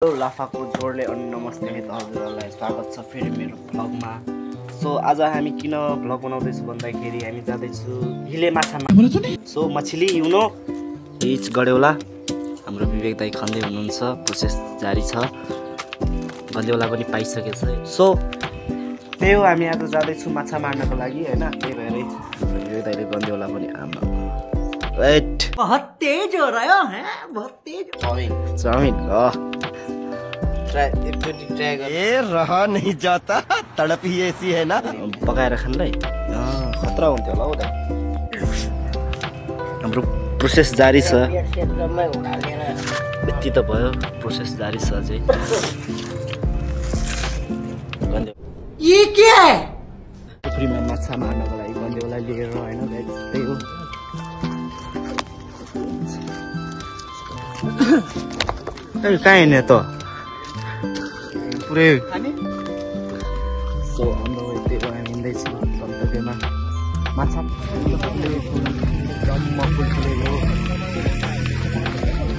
Hello लाफाको जोडले अनि नमस्ते है त हजुरहरूलाई स्वागत छ फेरि मेरो भ्लगमा। सो आज हामी किन भ्लग बनाउँदैछु भन्दाखेरि हामी जाँदैछु हिले माछामा। सो मछली यु नो इच गडेउला हाम्रो विवेक दाइ खन्दै हुनुहुन्छ, प्रोसेस जारी छ, गन्देउला पनि पाइसकेको छ। सो त्यही हो, हामी आज जाँदैछु माछा मार्नको लागि हैन, त्यही भएरै हाम्रो विवेक दाइले गन्देउला पनि आमा राइट बहुत तेज हो रहा है, बहुत तेज चाउमिन ये रहा नहीं जाता, तड़प ही ऐसी है ना। पकाएर खानलाई खतरा हुन्थ्यो होला हौ दाइ। हाम्रो प्रोसेस जारी छ, यति त भयो, प्रोसेस जारी छ अझै। ये क्या है? पोखरीमा माछा मार्नको लागि गन्देउला लिएर हैन गाइस, त्यही हो। कहाँ हिँड्ने त पुरै। सो हाम्रो त्यही हो, हामी हिँड्दैछौँ गन्तव्यमा। माछा जम्मा फुल फुलेको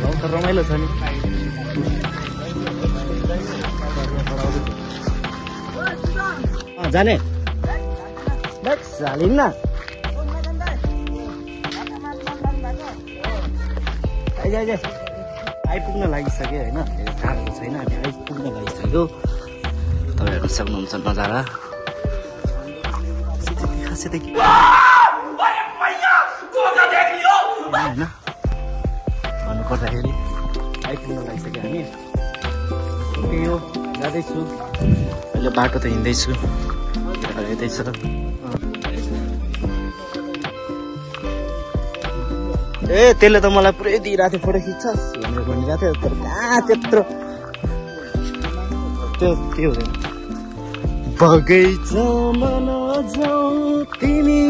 गाउँ त रमाइलो छ नि। जाने हालिन् न, आइपुग्न लागिसक्यो होइन, टाढो छैन, हामी आइपुग्न लागिसक्यो। तपाईँहरू सक्नुहुन्छ नजारा होइन भन्नुपर्दाखेरि आइपुग्न लागिसक्यो हामी। त्यही हो, जाँदैछु अहिले, बाटो त हिँड्दैछु, यतै छ। ए त्यसले त मलाई पुरै दिइरहेको थियो, फोटो खिच्छस् भनेर भनिरहेको थियो, तर कहाँ त्यत्रो त्यो के हुँदैन। बगैँचामा नजाऊ तिमी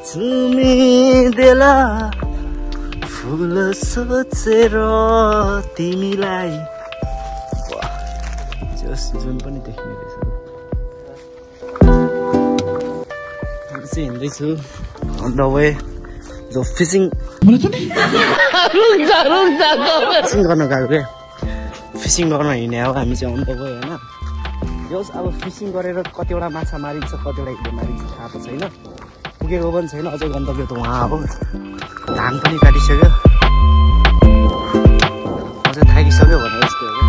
छुमिदेला फुल सोचेर तिमीलाई जस जुन पनि देख्ने रहेछ। हिँड्दैछु अन द वे जो फिसिङ गर्न गएको क्या, फिसिङ गर्न हिँड्ने हो हामी चाहिँ अन द वे होइन। जो अब फिसिङ गरेर कतिवटा माछा मारिन्छ, कतिवटा हिँड्ने मारिन्छ थाहा त छैन, पुगेको पनि छैन अझै, गन्तव्य त उहाँ हो। धान पनि काटिसक्यो, अझै थाकिसक्यो भनेर जस्तो हो क्या।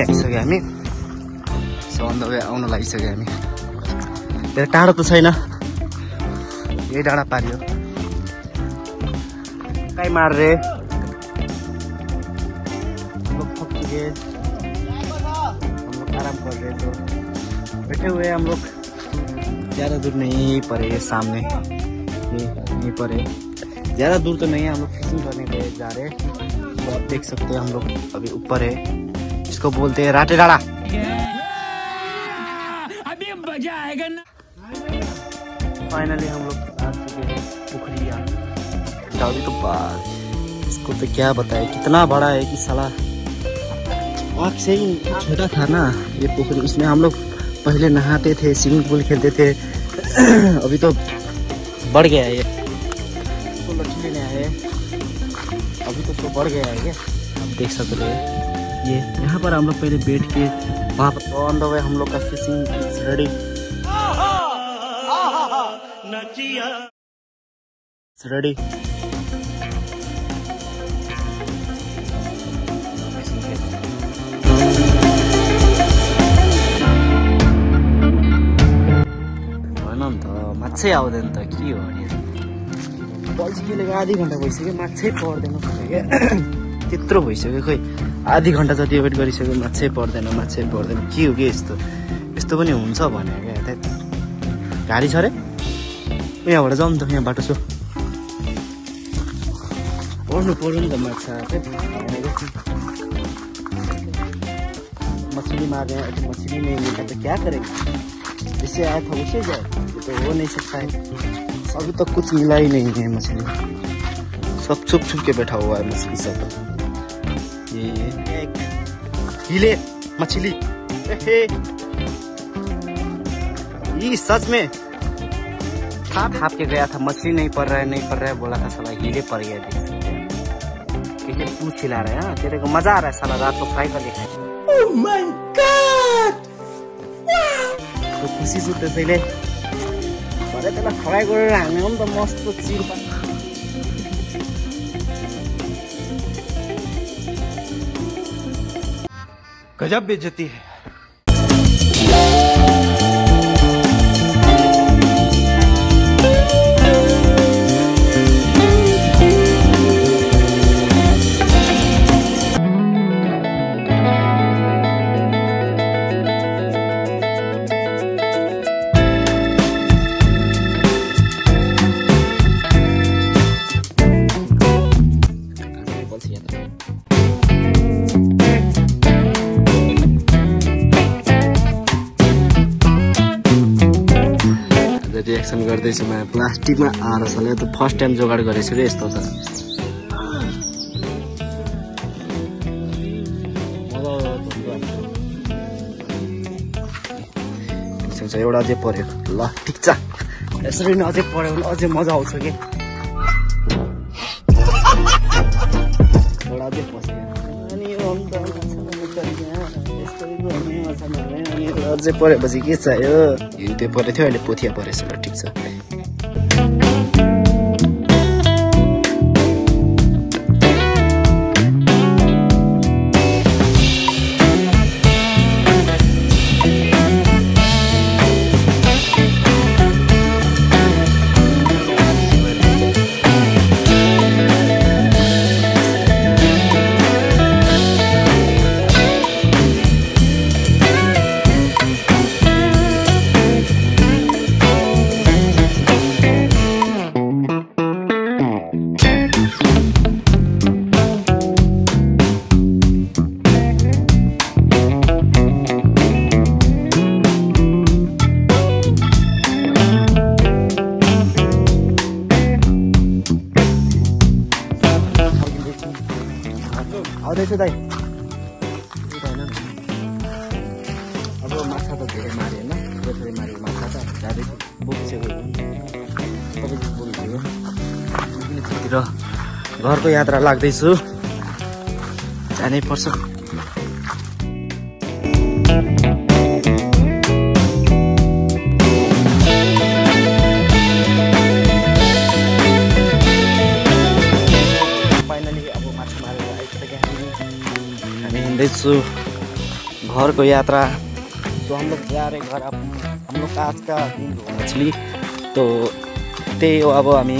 आइसक्यो हामी, सन्दर्भ आउन लागिसक्यो हामी। धेरै टाढो त छैन, यही डाँडा पारियो। कहीँ मार रहे हम लोग, थक चुके, हम लोग आराम कर रहे, तो बैठे हुए हम लोग। ज़्यादा दूर नहीं पड़े, सामने नहीं पड़े, ज़्यादा दूर तो नहीं है। हम लोग फिशिंग करने के जा रहे हैं, तो आप देख सकते हैं हम लोग अभी ऊपर है, इसको बोलते हैं राटे डाड़ा। अभी मजा आएगा ना। फाइनली हम लोग आ चुके हैं पोखरिया। अभी तो बात इसको तो क्या बताए, कितना बड़ा है कि साला आँख से ही छोटा था ना ये पोखरी। इसमें हम लोग पहले नहाते थे, स्विमिंग पूल खेलते थे, अभी तो बढ़ गया है ये, तो लड़की लेने आए, अभी तो बढ़ गया है क्या, आप देख सकते हैं। ये यहाँ पर हम लोग पहले बैठ के वहाँ पर ऑन द वे हम लोग का फिशिंग इज रेडी, रेडी। भन नि त, माछै आउँदैन त के हो नि, बल्छी खेलेको आधी घन्टा भइसक्यो, माछै पर्दैन क्या, त्यत्रो भइसक्यो। खोइ आधी घन्टा जति वेट गरिसक्यो, माछै पर्दैन, माछै पर्दैन, के हो कि यस्तो यस्तो पनि हुन्छ भने क्या। यता गाडी छ अरे, यहाँबाट जाउँ नि त, यहाँ बाटो छ, पर्नु पर्यो नि त माछा। मछली मार रहे हैं, मछली नहीं मिला तो क्या करेंगे। जिससे आया था उसे जाए, ये तो हो नहीं सकता है। अभी तक कुछ मिला ही नहीं है मछली, सब छुप छुप के बैठा हुआ है मछली सब। ये हिले मछली, ये सच में थाप के गया था, मछली नहीं पड़ रहा है बोला था, साला हिले पड़ गया। देख सकते हैं तू खिला रहा है, तेरे को मजा आ रहा है साला, रात को फ्राई कर लिया। Oh my God! तो खुसी छु त्यसैले भरे त्यसलाई फ्राई गरेर हाल्ने हो नि त, मस्त चिल पानी। गजब बेइज्जती है। रिएक्सन गर्दैछु म प्लास्टिकमा आएर साले, त फर्स्ट टाइम जोगाड गरेछु रे यस्तो त। एउटा अझै पर्यो, ल ठिक छ, यसरी नै अझै पर्यो भने अझै मजा आउँछ कि। एउटा अझै पस्यो अनि अझै परेपछि के चाहियो, हिउँते परेको थियो, अहिले पोथिया परेछ। ल ठिक छ। आउँदैछु दाइ, अब माछा त धेरै माऱ्यो होइन, थोरै माऱ्यो माछा त, जाँदैछु बोकिसक्यो। तपाईँको बोल्नुभयो र घरको यात्रा लाग्दैछु, जानै पर्छ। हिँड्दैछु घर को यात्रा। तो हम लोग जा रहे घर, हम लोग का आज का दिन मछली, तो त्यही हो अब हामी